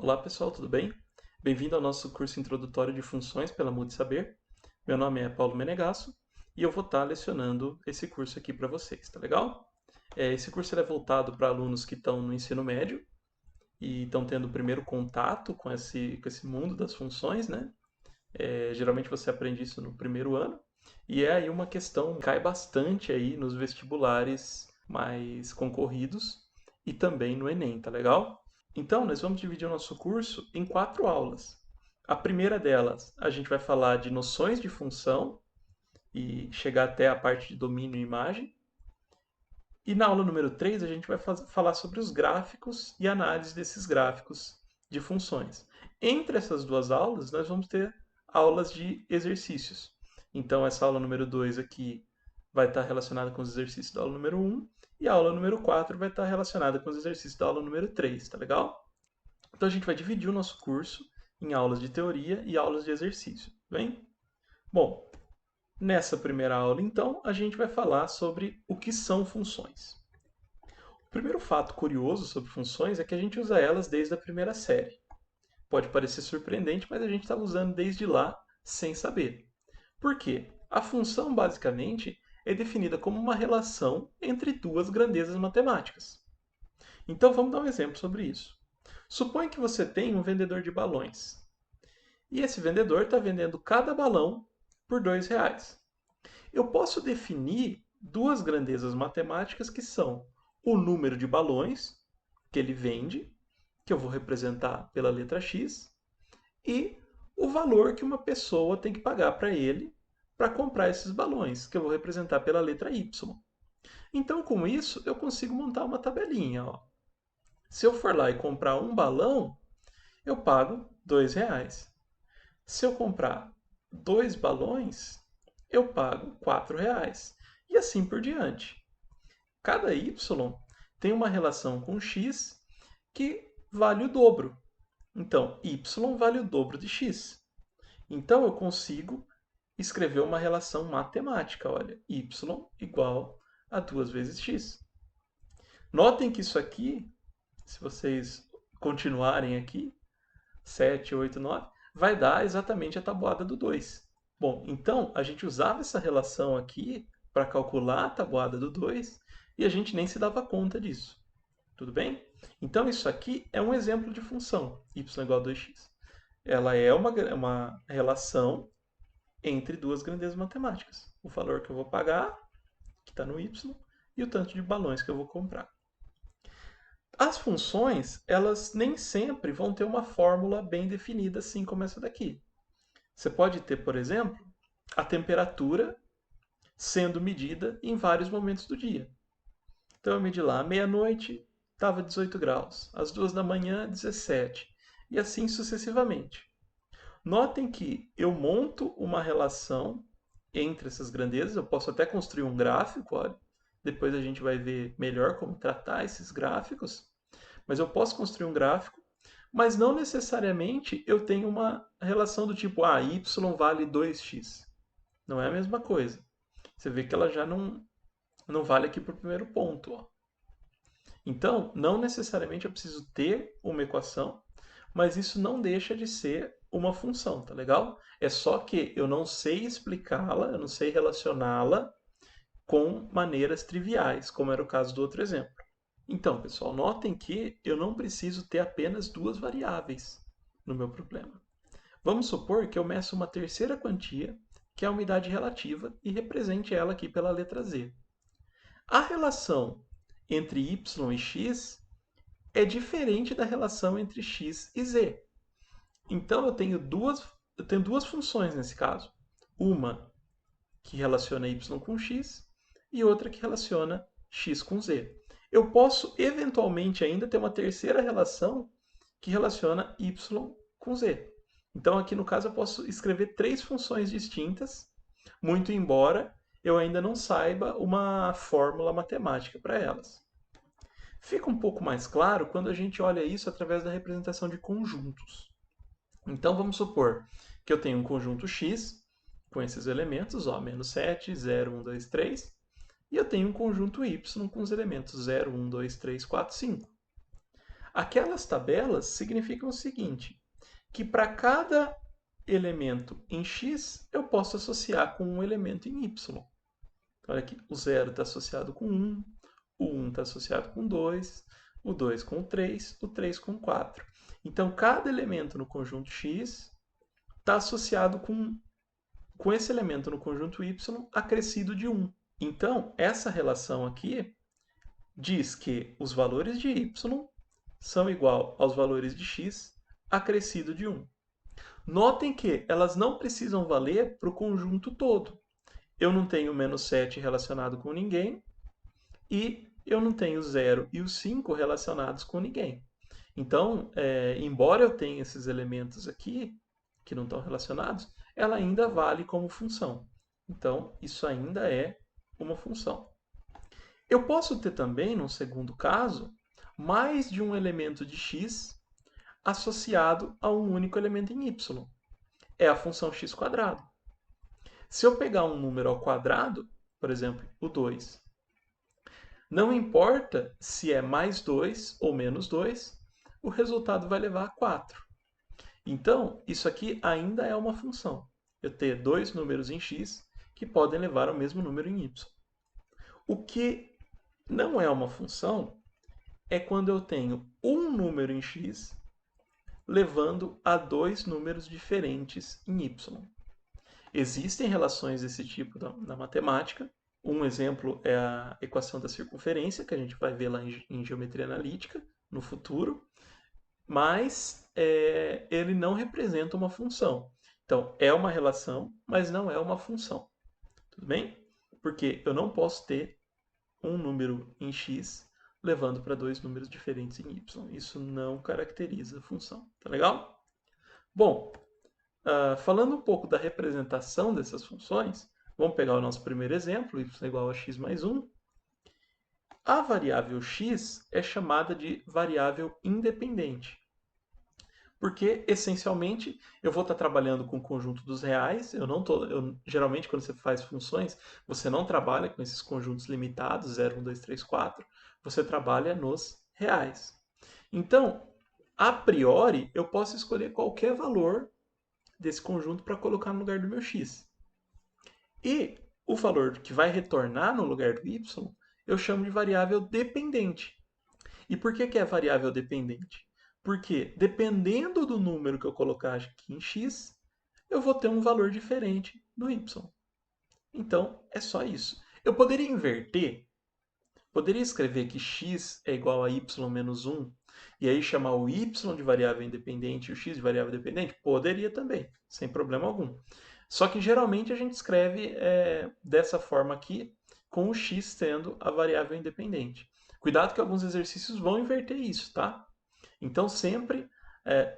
Olá pessoal, tudo bem? Bem-vindo ao nosso curso introdutório de funções pela Multisaber. Meu nome é Paulo Menegasso e eu vou estar lecionando esse curso aqui para vocês, tá legal? Esse curso ele é voltado para alunos que estão no ensino médio e estão tendo o primeiro contato com esse mundo das funções, né? Geralmente você aprende isso no primeiro ano e é aí uma questão que cai bastante aí nos vestibulares mais concorridos e também no Enem, tá legal? Então, nós vamos dividir o nosso curso em 4 aulas. A primeira delas, a gente vai falar de noções de função e chegar até a parte de domínio e imagem. E na aula número 3, a gente vai falar sobre os gráficos e análise desses gráficos de funções. Entre essas 2 aulas, nós vamos ter aulas de exercícios. Então, essa aula número 2 aqui vai estar relacionada com os exercícios da aula número 1 e a aula número 4 vai estar relacionada com os exercícios da aula número 3, tá legal? Então a gente vai dividir o nosso curso em aulas de teoria e aulas de exercício, bem? Bom, nessa primeira aula então, a gente vai falar sobre o que são funções. O primeiro fato curioso sobre funções é que a gente usa elas desde a primeira série. Pode parecer surpreendente, mas a gente está usando desde lá sem saber. Por quê? A função, basicamente, é definida como uma relação entre duas grandezas matemáticas. Então vamos dar um exemplo sobre isso. Suponha que você tem um vendedor de balões. E esse vendedor está vendendo cada balão por R$ 2. Eu posso definir duas grandezas matemáticas que são o número de balões que ele vende, que eu vou representar pela letra X, e o valor que uma pessoa tem que pagar para ele para comprar esses balões, que eu vou representar pela letra Y. Então, com isso, eu consigo montar uma tabelinha. Ó. Se eu for lá e comprar um balão, eu pago R$ 2. Se eu comprar 2 balões, eu pago R$ 4. E assim por diante. Cada y tem uma relação com x que vale o dobro. Então, y vale o dobro de x. Então, eu consigo escrever uma relação matemática. Olha, y igual a 2 vezes x. Notem que isso aqui, se vocês continuarem aqui, 7, 8, 9, vai dar exatamente a tabuada do 2. Bom, então a gente usava essa relação aqui para calcular a tabuada do 2 e a gente nem se dava conta disso. Tudo bem? Então isso aqui é um exemplo de função, y igual a 2x. Ela é uma relação entre duas grandezas matemáticas. O valor que eu vou pagar, que está no y, e o tanto de balões que eu vou comprar. As funções, elas nem sempre vão ter uma fórmula bem definida, assim como essa daqui. Você pode ter, por exemplo, a temperatura sendo medida em vários momentos do dia. Então eu medi lá, à meia-noite estava 18 graus, às 2 da manhã 17, e assim sucessivamente. Notem que eu monto uma relação entre essas grandezas, eu posso até construir um gráfico, olha, depois a gente vai ver melhor como tratar esses gráficos, mas eu posso construir um gráfico, mas não necessariamente eu tenho uma relação do tipo, y vale 2x. Não é a mesma coisa. Você vê que ela já não vale aqui para o primeiro ponto. Ó. Então, não necessariamente eu preciso ter uma equação, mas isso não deixa de ser uma função, tá legal? É só que eu não sei explicá-la, eu não sei relacioná-la com maneiras triviais, como era o caso do outro exemplo. Então, pessoal, notem que eu não preciso ter apenas duas variáveis no meu problema. Vamos supor que eu meço uma terceira quantia, que é a umidade relativa, e represente ela aqui pela letra Z. A relação entre y e x é diferente da relação entre x e z. Então eu tenho duas funções nesse caso. Uma que relaciona y com x e outra que relaciona x com z. Eu posso eventualmente ainda ter uma terceira relação que relaciona y com z. Então aqui no caso eu posso escrever 3 funções distintas, muito embora eu ainda não saiba uma fórmula matemática para elas. Fica um pouco mais claro quando a gente olha isso através da representação de conjuntos. Então vamos supor que eu tenho um conjunto X com esses elementos, ó, menos 7, 0, 1, 2, 3, e eu tenho um conjunto Y com os elementos 0, 1, 2, 3, 4, 5. Aquelas tabelas significam o seguinte, que para cada elemento em x, eu posso associar com um elemento em y. Olha aqui, o 0 está associado com 1, o 1 está associado com 2, o 2 com 3, o 3 com 4. Então, cada elemento no conjunto x está associado com esse elemento no conjunto y acrescido de 1. Então, essa relação aqui diz que os valores de y são igual aos valores de x acrescido de 1. Notem que elas não precisam valer para o conjunto todo. Eu não tenho o menos 7 relacionado com ninguém e eu não tenho o 0 e o 5 relacionados com ninguém. Então, embora eu tenha esses elementos aqui, que não estão relacionados, ela ainda vale como função. Então, isso ainda é uma função. Eu posso ter também, num segundo caso, mais de um elemento de x associado a um único elemento em y. É a função x². Se eu pegar um número ao quadrado, por exemplo, o 2, não importa se é mais 2 ou menos 2, o resultado vai levar a 4. Então, isso aqui ainda é uma função. Eu ter dois números em x que podem levar ao mesmo número em y. O que não é uma função é quando eu tenho um número em x levando a dois números diferentes em y. Existem relações desse tipo na matemática. Um exemplo é a equação da circunferência, que a gente vai ver lá em geometria analítica no futuro, mas ele não representa uma função. Então, é uma relação, mas não é uma função. Tudo bem? Porque eu não posso ter um número em x levando para dois números diferentes em y. Isso não caracteriza a função. Tá legal? Bom, falando um pouco da representação dessas funções, vamos pegar o nosso primeiro exemplo, y igual a x mais 1. A variável x é chamada de variável independente. Porque, essencialmente, eu vou estar trabalhando com o conjunto dos reais. Geralmente, quando você faz funções, você não trabalha com esses conjuntos limitados, 0, 1, 2, 3, 4. Você trabalha nos reais. Então, a priori, eu posso escolher qualquer valor desse conjunto para colocar no lugar do meu x. E o valor que vai retornar no lugar do y, eu chamo de variável dependente. E por que é variável dependente? Porque dependendo do número que eu colocar aqui em x, eu vou ter um valor diferente no y. Então, é só isso. Eu poderia inverter, poderia escrever que x é igual a y menos 1, e aí chamar o y de variável independente e o x de variável dependente? Poderia também, sem problema algum. Só que geralmente a gente escreve dessa forma aqui, com o x sendo a variável independente. Cuidado que alguns exercícios vão inverter isso, tá? Então sempre,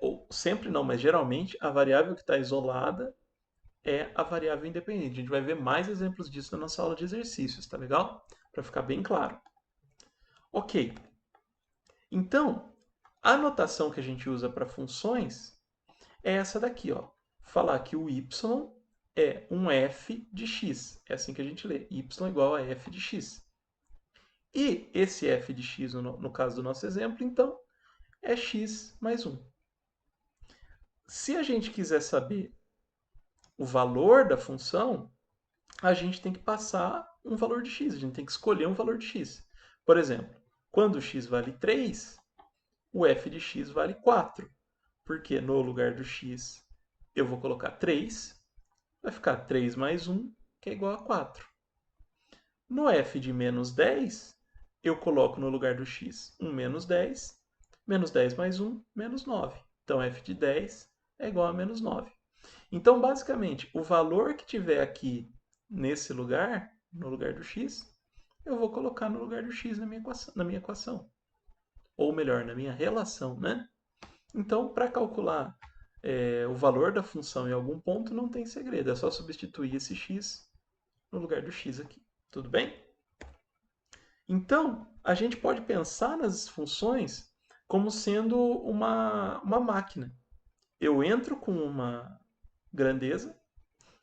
ou sempre não, mas geralmente a variável que está isolada é a variável independente. A gente vai ver mais exemplos disso na nossa aula de exercícios, tá legal? Para ficar bem claro. Ok. Então, a notação que a gente usa para funções é essa daqui, ó. Falar que o y é um f de x. É assim que a gente lê. Y igual a f de x. E esse f de x, no caso do nosso exemplo, então, é x mais 1. Se a gente quiser saber o valor da função, a gente tem que passar um valor de x. A gente tem que escolher um valor de x. Por exemplo, quando x vale 3, o f de x vale 4. Porque no lugar do x eu vou colocar 3, vai ficar 3 mais 1, que é igual a 4. No f de menos 10, eu coloco no lugar do x 1 menos 10 mais 1, menos 9. Então, f de 10 é igual a menos 9. Então, basicamente, o valor que tiver aqui nesse lugar, no lugar do x, eu vou colocar no lugar do x na minha equação. Ou melhor, na minha relação, né? Então, para calcular o valor da função em algum ponto, não tem segredo. É só substituir esse x no lugar do x aqui. Tudo bem? Então, a gente pode pensar nas funções como sendo uma máquina. Eu entro com uma grandeza,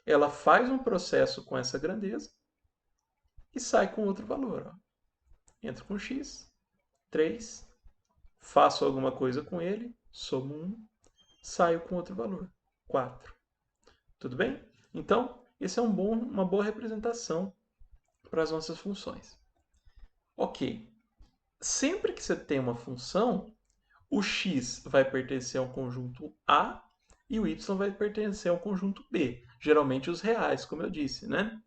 ela faz um processo com essa grandeza e sai com outro valor. Ó. Entro com x, 3, faço alguma coisa com ele, somo 1, saio com outro valor, 4. Tudo bem? Então, esse é uma boa representação para as nossas funções. Ok. Sempre que você tem uma função, o x vai pertencer ao conjunto A e o y vai pertencer ao conjunto B. Geralmente os reais, como eu disse, né?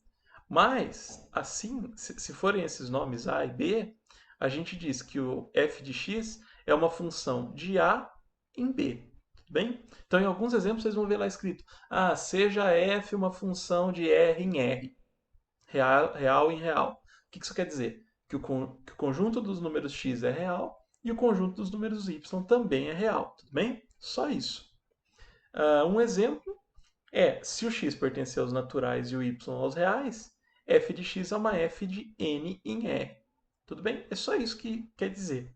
Mas, assim, se forem esses nomes A e B, a gente diz que o f de x é uma função de A em B. Tudo bem? Então, em alguns exemplos, vocês vão ver lá escrito: seja f uma função de R em R, real em real. O que isso quer dizer? Que o conjunto dos números x é real e o conjunto dos números y também é real. Tudo bem? Só isso. Um exemplo é, se o x pertencer aos naturais e o y aos reais, f de x é uma f de n em R. Tudo bem? É só isso que quer dizer.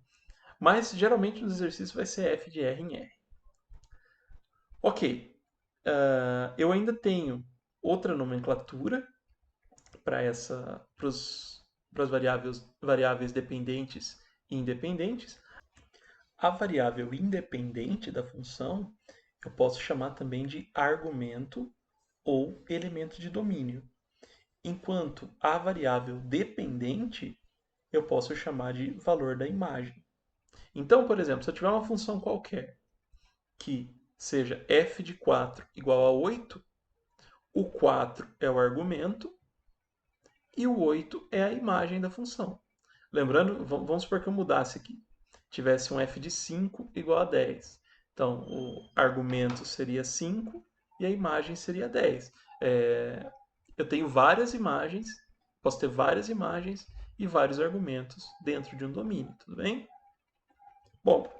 Mas, geralmente, nos exercícios vai ser f de R em R. Ok. Eu ainda tenho outra nomenclatura para as variáveis dependentes e independentes. A variável independente da função eu posso chamar também de argumento ou elemento de domínio, enquanto a variável dependente eu posso chamar de valor da imagem. Então, por exemplo, se eu tiver uma função qualquer que seja f de 4 igual a 8, o 4 é o argumento e o 8 é a imagem da função. Lembrando, vamos supor que eu mudasse aqui. Tivesse um f de 5 igual a 10. Então, o argumento seria 5 e a imagem seria 10. Eu tenho várias imagens, posso ter várias imagens e vários argumentos dentro de um domínio, tudo bem? Bom,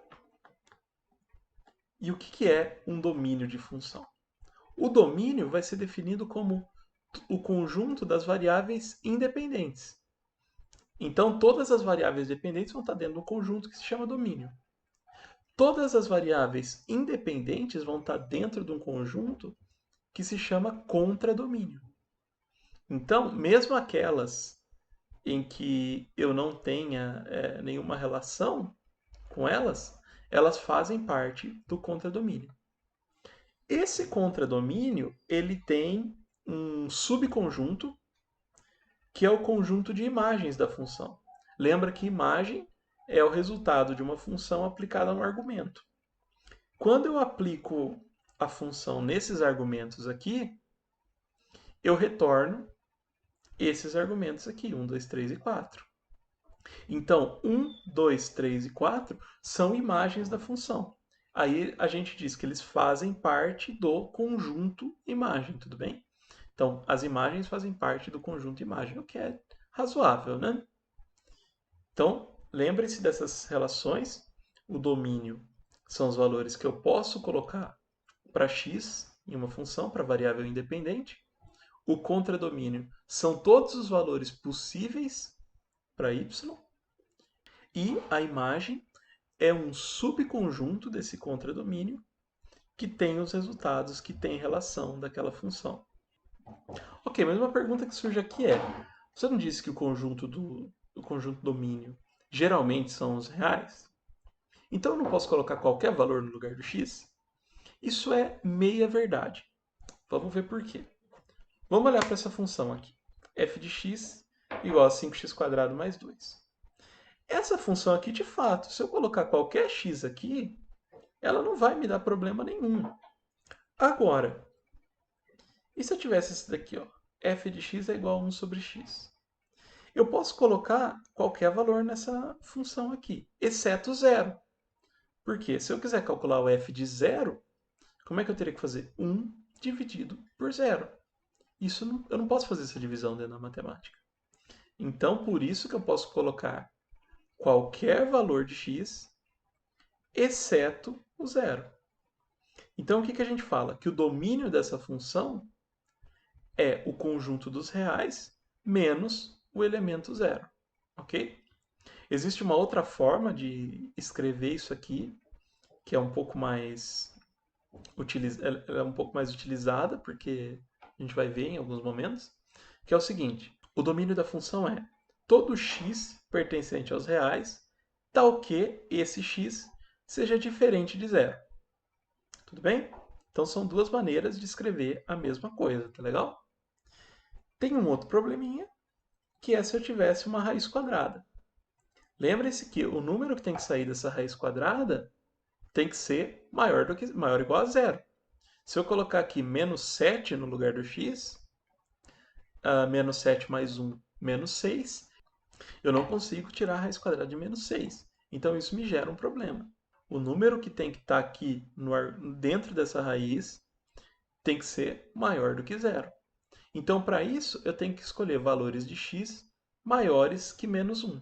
e o que é um domínio de função? O domínio vai ser definido como o conjunto das variáveis independentes. Então, todas as variáveis dependentes vão estar dentro de um conjunto que se chama domínio. Todas as variáveis independentes vão estar dentro de um conjunto que se chama contradomínio. Então, mesmo aquelas em que eu não tenha nenhuma relação com elas, elas fazem parte do contradomínio. Esse contradomínio ele tem um subconjunto que é o conjunto de imagens da função. Lembra que imagem é o resultado de uma função aplicada a um argumento. Quando eu aplico a função nesses argumentos aqui, eu retorno esses argumentos aqui, 1, 2, 3 e 4. Então, 1, 2, 3 e 4 são imagens da função. Aí a gente diz que eles fazem parte do conjunto imagem, tudo bem? Então, as imagens fazem parte do conjunto imagem, o que é razoável, né? Então, lembre-se dessas relações. O domínio são os valores que eu posso colocar para x em uma função, para variável independente. O contradomínio são todos os valores possíveis para y. E a imagem é um subconjunto desse contradomínio que tem os resultados que tem relação daquela função. Ok, mas uma pergunta que surge aqui é: você não disse que o conjunto domínio geralmente são os reais? Então eu não posso colocar qualquer valor no lugar do x? Isso é meia verdade. Vamos ver por quê. Vamos olhar para essa função aqui. F de x igual a 5x² mais 2. Essa função aqui, de fato, se eu colocar qualquer x aqui, ela não vai me dar problema nenhum. Agora, e se eu tivesse esse daqui, ó, f de x é igual a 1 sobre x? Eu posso colocar qualquer valor nessa função aqui, exceto zero. Por quê? Se eu quiser calcular o f de zero, como é que eu teria que fazer? 1 dividido por zero. Eu não posso fazer essa divisão dentro da matemática. Então, por isso que eu posso colocar qualquer valor de x, exceto o zero. Então, o que a gente fala? Que o domínio dessa função é o conjunto dos reais menos o elemento zero. Ok? Existe uma outra forma de escrever isso aqui, que é um pouco mais utilizada, porque a gente vai ver em alguns momentos, que é o seguinte: o domínio da função é todo x pertencente aos reais tal que esse x seja diferente de zero. Tudo bem? Então são duas maneiras de escrever a mesma coisa, tá legal? Tem um outro probleminha, que é se eu tivesse uma raiz quadrada. Lembre-se que o número que tem que sair dessa raiz quadrada tem que ser maior ou igual a zero. Se eu colocar aqui menos 7 no lugar do x, menos 7 mais 1, menos 6, eu não consigo tirar a raiz quadrada de menos 6. Então isso me gera um problema. O número que tem que estar aqui dentro dessa raiz tem que ser maior do que zero. Então, para isso, eu tenho que escolher valores de x maiores que menos 1.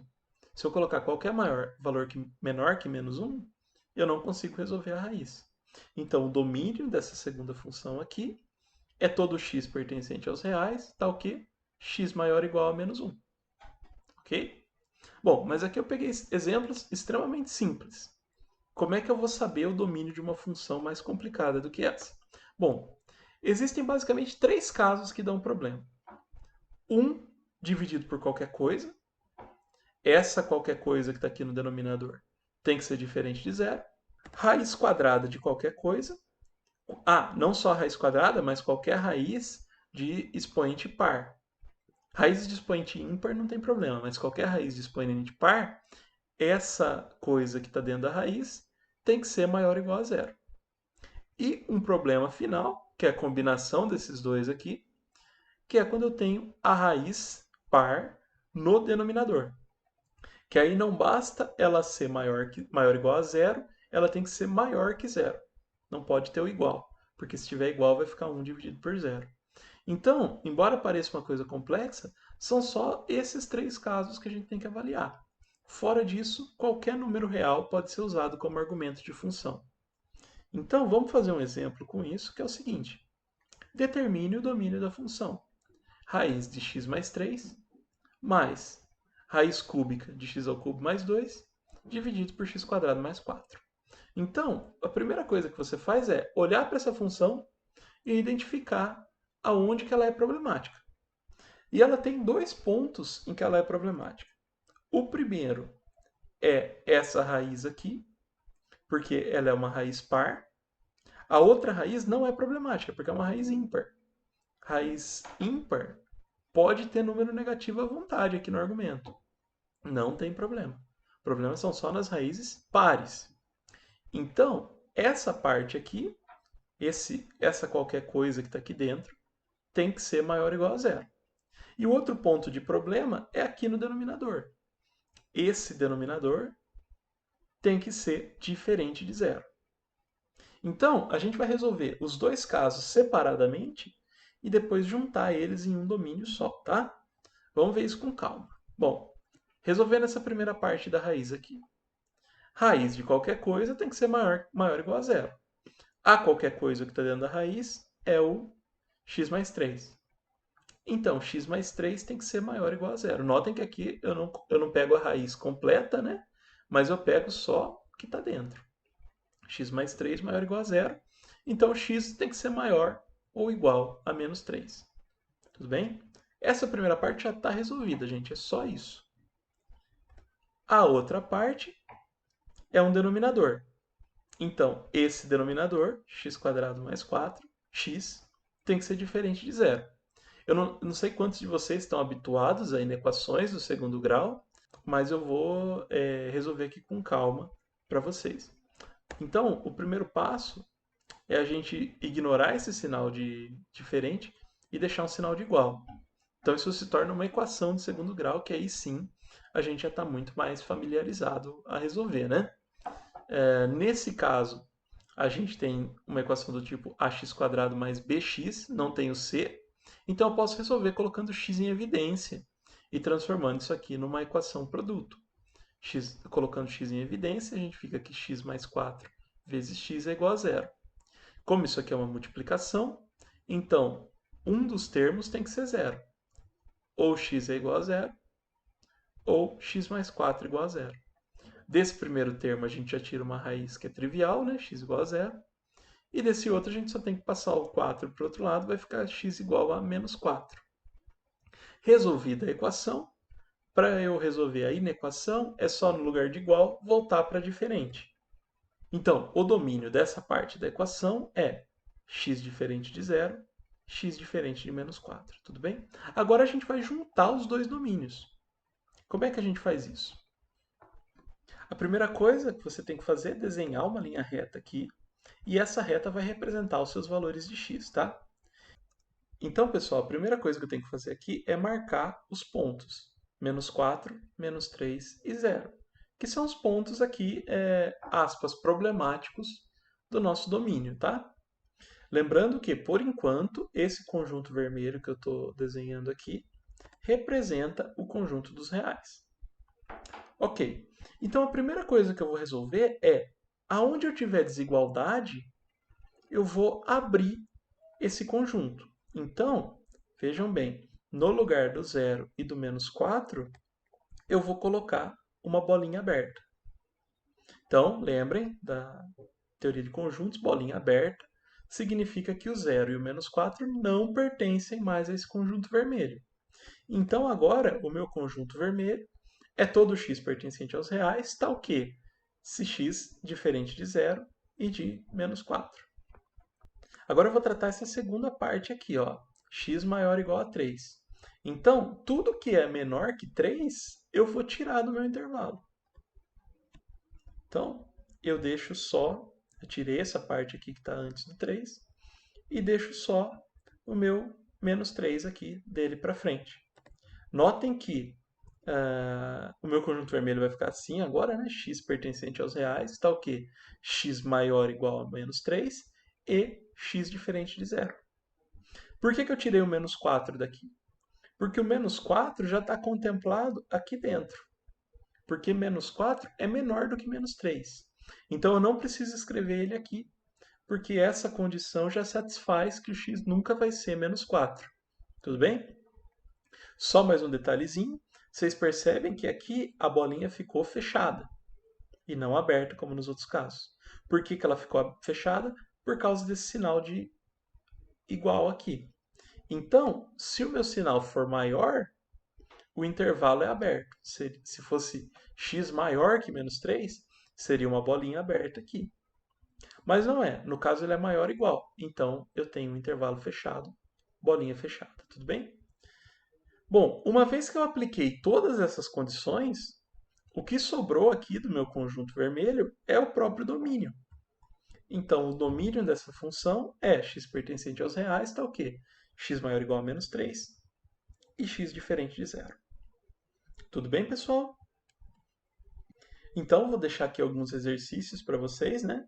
Se eu colocar qualquer valor menor que menos 1, eu não consigo resolver a raiz. Então, o domínio dessa segunda função aqui é todo x pertencente aos reais, tal que x maior ou igual a menos 1. Ok? Bom, mas aqui eu peguei exemplos extremamente simples. Como é que eu vou saber o domínio de uma função mais complicada do que essa? Bom, existem basicamente três casos que dão problema. 1 dividido por qualquer coisa. Essa qualquer coisa que está aqui no denominador tem que ser diferente de zero. Raiz quadrada de qualquer coisa. Não só a raiz quadrada, mas qualquer raiz de expoente par. Raiz de expoente ímpar não tem problema, mas qualquer raiz de expoente par, essa coisa que está dentro da raiz tem que ser maior ou igual a zero. E um problema final, que é a combinação desses dois aqui, que é quando eu tenho a raiz par no denominador. Que aí não basta ela ser maior ou igual a zero, ela tem que ser maior que zero. Não pode ter o igual, porque se tiver igual vai ficar 1 dividido por zero. Então, embora pareça uma coisa complexa, são só esses três casos que a gente tem que avaliar. Fora disso, qualquer número real pode ser usado como argumento de função. Então, vamos fazer um exemplo com isso, que é o seguinte. Determine o domínio da função. Raiz de x mais 3 mais raiz cúbica de x ao cubo mais 2 dividido por x quadrado mais 4. Então, a primeira coisa que você faz é olhar para essa função e identificar aonde que ela é problemática. E ela tem dois pontos em que ela é problemática. O primeiro é essa raiz aqui, porque ela é uma raiz par. A outra raiz não é problemática, porque é uma raiz ímpar. Raiz ímpar pode ter número negativo à vontade aqui no argumento. Não tem problema. Problemas são só nas raízes pares. Então, essa parte aqui, essa qualquer coisa que está aqui dentro, tem que ser maior ou igual a zero. E o outro ponto de problema é aqui no denominador. Esse denominador tem que ser diferente de zero. Então, a gente vai resolver os dois casos separadamente e depois juntar eles em um domínio só, tá? Vamos ver isso com calma. Bom, resolvendo essa primeira parte da raiz aqui. Raiz de qualquer coisa tem que ser maior ou igual a zero. A qualquer coisa que está dentro da raiz é o x mais 3. Então, x mais 3 tem que ser maior ou igual a zero. Notem que aqui eu não pego a raiz completa, né? Mas eu pego só o que está dentro. X mais 3 maior ou igual a zero. Então, x tem que ser maior ou igual a menos 3. Tudo bem? Essa primeira parte já está resolvida, gente. É só isso. A outra parte é um denominador. Então, esse denominador, x² mais 4, x, tem que ser diferente de zero. Eu não sei quantos de vocês estão habituados a equações do segundo grau, mas eu vou resolver aqui com calma para vocês. Então, o primeiro passo é a gente ignorar esse sinal de diferente e deixar um sinal de igual. Então, isso se torna uma equação de segundo grau, que aí sim a gente já está muito mais familiarizado a resolver, né? Nesse caso, a gente tem uma equação do tipo ax² mais bx, não tem o c, então eu posso resolver colocando x em evidência e transformando isso aqui numa equação produto. Colocando x em evidência, a gente fica que x mais 4 vezes x é igual a zero. Como isso aqui é uma multiplicação, então um dos termos tem que ser zero. Ou x é igual a zero, ou x mais 4 é igual a zero. Desse primeiro termo a gente já tira uma raiz que é trivial, né? X igual a zero. E desse outro a gente só tem que passar o 4 para o outro lado, vai ficar x igual a menos 4. Resolvida a equação, para eu resolver a inequação, é só no lugar de igual voltar para diferente. Então, o domínio dessa parte da equação é x diferente de zero, x diferente de menos 4, tudo bem? Agora a gente vai juntar os dois domínios. Como é que a gente faz isso? A primeira coisa que você tem que fazer é desenhar uma linha reta aqui, e essa reta vai representar os seus valores de x, tá? Então, pessoal, a primeira coisa que eu tenho que fazer aqui é marcar os pontos. Menos 4, menos 3 e 0. Que são os pontos aqui, aspas, problemáticos do nosso domínio, tá? Lembrando que, por enquanto, esse conjunto vermelho que eu estou desenhando aqui representa o conjunto dos reais. Ok, então a primeira coisa que eu vou resolver é, aonde eu tiver desigualdade, eu vou abrir esse conjunto. Então, vejam bem, no lugar do 0 e do menos 4, eu vou colocar uma bolinha aberta. Então, lembrem da teoria de conjuntos, bolinha aberta, significa que o 0 e o menos 4 não pertencem mais a esse conjunto vermelho. Então, agora, o meu conjunto vermelho é todo x pertencente aos reais, tal que se x diferente de 0 e de menos 4. Agora eu vou tratar essa segunda parte aqui, ó, x maior ou igual a 3. Então, tudo que é menor que 3, eu vou tirar do meu intervalo. Então, eu deixo só, eu tirei essa parte aqui que está antes do 3, e deixo só o meu menos 3 aqui dele para frente. Notem que o meu conjunto vermelho vai ficar assim agora, né? X pertencente aos reais, está o quê? X maior ou igual a menos 3 e x diferente de zero. Por que eu tirei o menos 4 daqui? Porque o menos 4 já está contemplado aqui dentro. Porque menos 4 é menor do que menos 3. Então eu não preciso escrever ele aqui, porque essa condição já satisfaz que o x nunca vai ser menos 4. Tudo bem? Só mais um detalhezinho. Vocês percebem que aqui a bolinha ficou fechada e não aberta, como nos outros casos. Por que ela ficou fechada? Por causa desse sinal de igual aqui. Então, se o meu sinal for maior, o intervalo é aberto. Se fosse x maior que menos 3, seria uma bolinha aberta aqui. Mas não é. No caso, ele é maior ou igual. Então, eu tenho um intervalo fechado, bolinha fechada. Tudo bem? Bom, uma vez que eu apliquei todas essas condições, o que sobrou aqui do meu conjunto vermelho é o próprio domínio. Então, o domínio dessa função é x pertencente aos reais, está o quê? X maior ou igual a menos 3 e x diferente de zero. Tudo bem, pessoal? Então, vou deixar aqui alguns exercícios para vocês, né?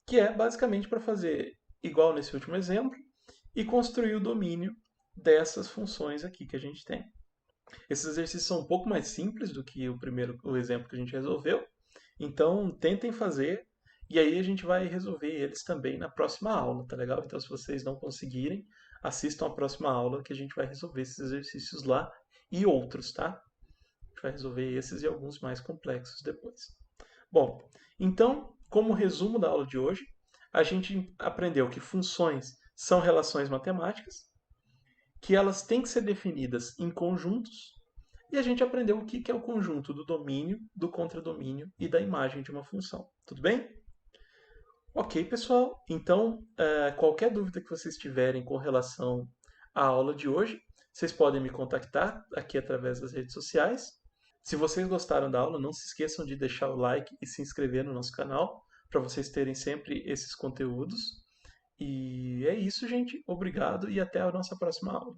Que é basicamente para fazer igual nesse último exemplo e construir o domínio dessas funções aqui que a gente tem. Esses exercícios são um pouco mais simples do que o exemplo que a gente resolveu, então tentem fazer e aí a gente vai resolver eles também na próxima aula, tá legal? Então, se vocês não conseguirem, assistam a próxima aula que a gente vai resolver esses exercícios lá e outros, tá? A gente vai resolver esses e alguns mais complexos depois. Bom, então, como resumo da aula de hoje, a gente aprendeu que funções são relações matemáticas, que elas têm que ser definidas em conjuntos, e a gente aprendeu o que é o conjunto do domínio, do contradomínio e da imagem de uma função. Tudo bem? Ok, pessoal. Então, qualquer dúvida que vocês tiverem com relação à aula de hoje, vocês podem me contactar aqui através das redes sociais. Se vocês gostaram da aula, não se esqueçam de deixar o like e se inscrever no nosso canal para vocês terem sempre esses conteúdos. E é isso, gente. Obrigado e até a nossa próxima aula.